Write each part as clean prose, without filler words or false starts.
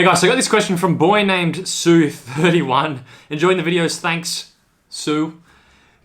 Hey guys, so I got this question from boy named Sue31. Enjoying the videos, thanks, Sue.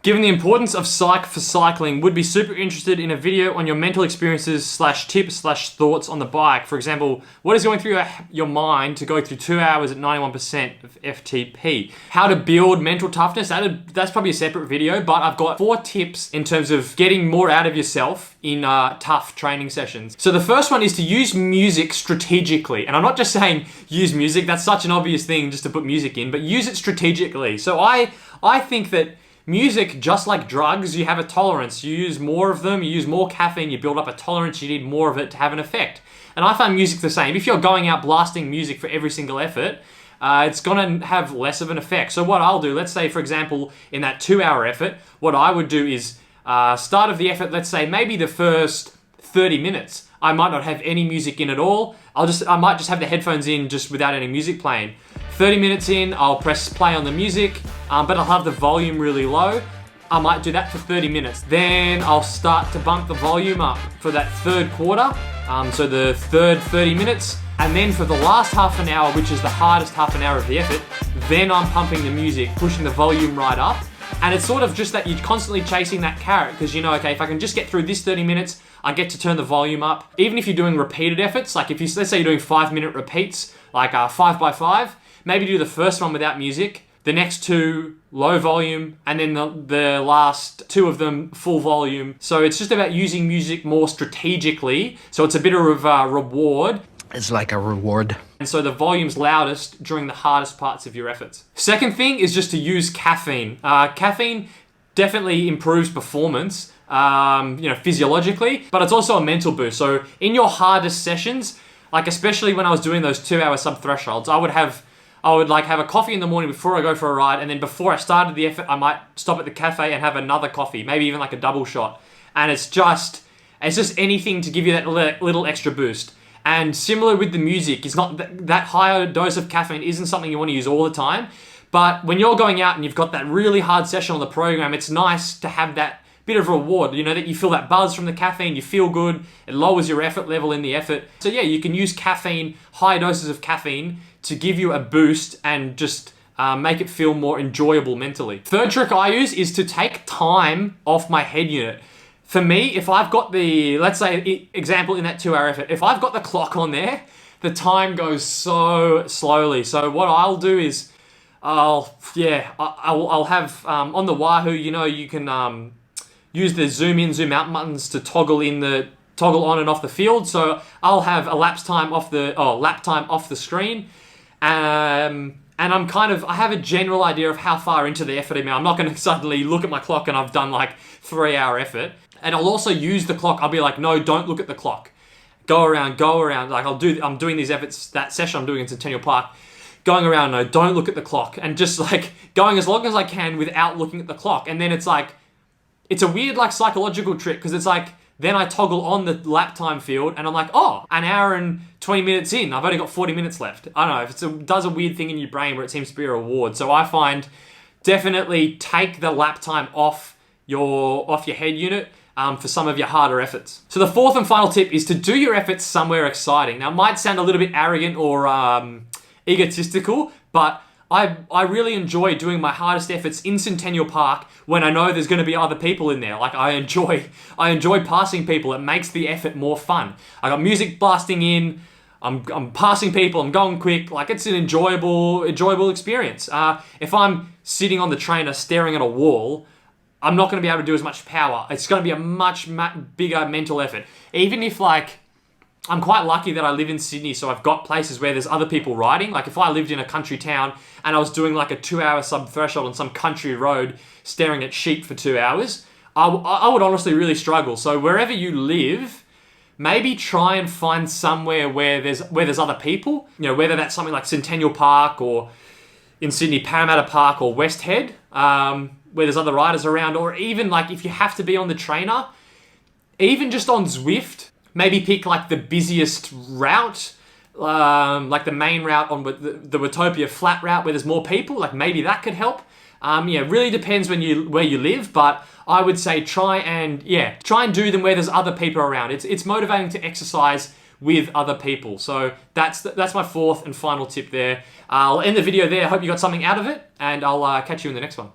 Given the importance of psych for cycling, would be super interested in a video on your mental experiences / tips / thoughts on the bike. For example, what is going through your mind to go through 2 hours at 91% of FTP? How to build mental toughness, that's probably a separate video, but I've got 4 tips in terms of getting more out of yourself in tough training sessions. So the first one is to use music strategically. And I'm not just saying use music, that's such an obvious thing just to put music in, but use it strategically. So I think that music, just like drugs, you have a tolerance. You use more of them, you use more caffeine, you build up a tolerance, you need more of it to have an effect. And I find music the same. If you're going out blasting music for every single effort, it's gonna have less of an effect. So what I'll do, let's say for example, in that 2-hour effort, what I would do is, start of the effort, let's say maybe the first 30 minutes, I might not have any music in at all. I might just have the headphones in just without any music playing. 30 minutes in, I'll press play on the music, but I'll have the volume really low. I might do that for 30 minutes. Then I'll start to bump the volume up for that third quarter, so the third 30 minutes. And then for the last half an hour, which is the hardest half an hour of the effort, then I'm pumping the music, pushing the volume right up. And it's sort of just that you're constantly chasing that carrot because you know, okay, if I can just get through this 30 minutes, I get to turn the volume up. Even if you're doing repeated efforts, like let's say you're doing 5-minute repeats, like 5x5, maybe do the first one without music, the next 2 low volume, and then the last 2 of them full volume. So it's just about using music more strategically. So it's a bit of a reward. It's like a reward. And so the volume's loudest during the hardest parts of your efforts. Second thing is just to use caffeine. Caffeine definitely improves performance, physiologically, but it's also a mental boost. So in your hardest sessions, like especially when I was doing those 2-hour sub-thresholds, I would have a coffee in the morning before I go for a ride, and then before I started the effort, I might stop at the cafe and have another coffee, maybe even like a double shot. And it's just anything to give you that little extra boost. And similar with the music, it's not that higher dose of caffeine isn't something you want to use all the time. But when you're going out and you've got that really hard session on the program, it's nice to have that bit of reward, that you feel that buzz from the caffeine, you feel good, it lowers your effort level in the effort. So yeah, you can use caffeine, high doses of caffeine, to give you a boost and just make it feel more enjoyable mentally. Third trick I use is to take time off my head unit. For me, if I've got let's say, example in that 2-hour effort, if I've got the clock on there, the time goes so slowly. So what I'll do is, I'll have, on the Wahoo, you can use the zoom in, zoom out buttons to toggle on and off the field. So I'll have a lap time off the screen. And I have a general idea of how far into the effort I'm not going to suddenly look at my clock and I've done like 3-hour effort. And I'll also use the clock. I'll be like, no, don't look at the clock. Go around. Like I'm doing these efforts, that session I'm doing in Centennial Park, going around, no, don't look at the clock. And just like going as long as I can without looking at the clock. And then it's like, it's a weird like psychological trick because it's like, then I toggle on the lap time field and I'm like, oh, an hour and 20 minutes in, I've only got 40 minutes left. I don't know, it does a weird thing in your brain where it seems to be a reward. So I find definitely take the lap time off your head unit for some of your harder efforts. So the fourth and final tip is to do your efforts somewhere exciting. Now it might sound a little bit arrogant or egotistical, but I really enjoy doing my hardest efforts in Centennial Park when I know there's going to be other people in there. Like I enjoy passing people. It makes the effort more fun. I got music blasting in. I'm passing people. I'm going quick. Like it's an enjoyable experience. If I'm sitting on the trainer staring at a wall, I'm not going to be able to do as much power. It's going to be a much bigger mental effort. Even if I'm quite lucky that I live in Sydney, so I've got places where there's other people riding. Like if I lived in a country town and I was doing like a 2-hour sub-threshold on some country road staring at sheep for 2 hours, I would honestly really struggle. So wherever you live, maybe try and find somewhere where there's other people. Whether that's something like Centennial Park or in Sydney, Parramatta Park or West Head, where there's other riders around, or even like if you have to be on the trainer, even just on Zwift, maybe pick like the busiest route, like the main route on the Watopia flat route where there's more people. Like maybe that could help. Really depends where you live, but I would say try and do them where there's other people around. It's motivating to exercise with other people. So that's my fourth and final tip there. I'll end the video there. I hope you got something out of it, and I'll catch you in the next one.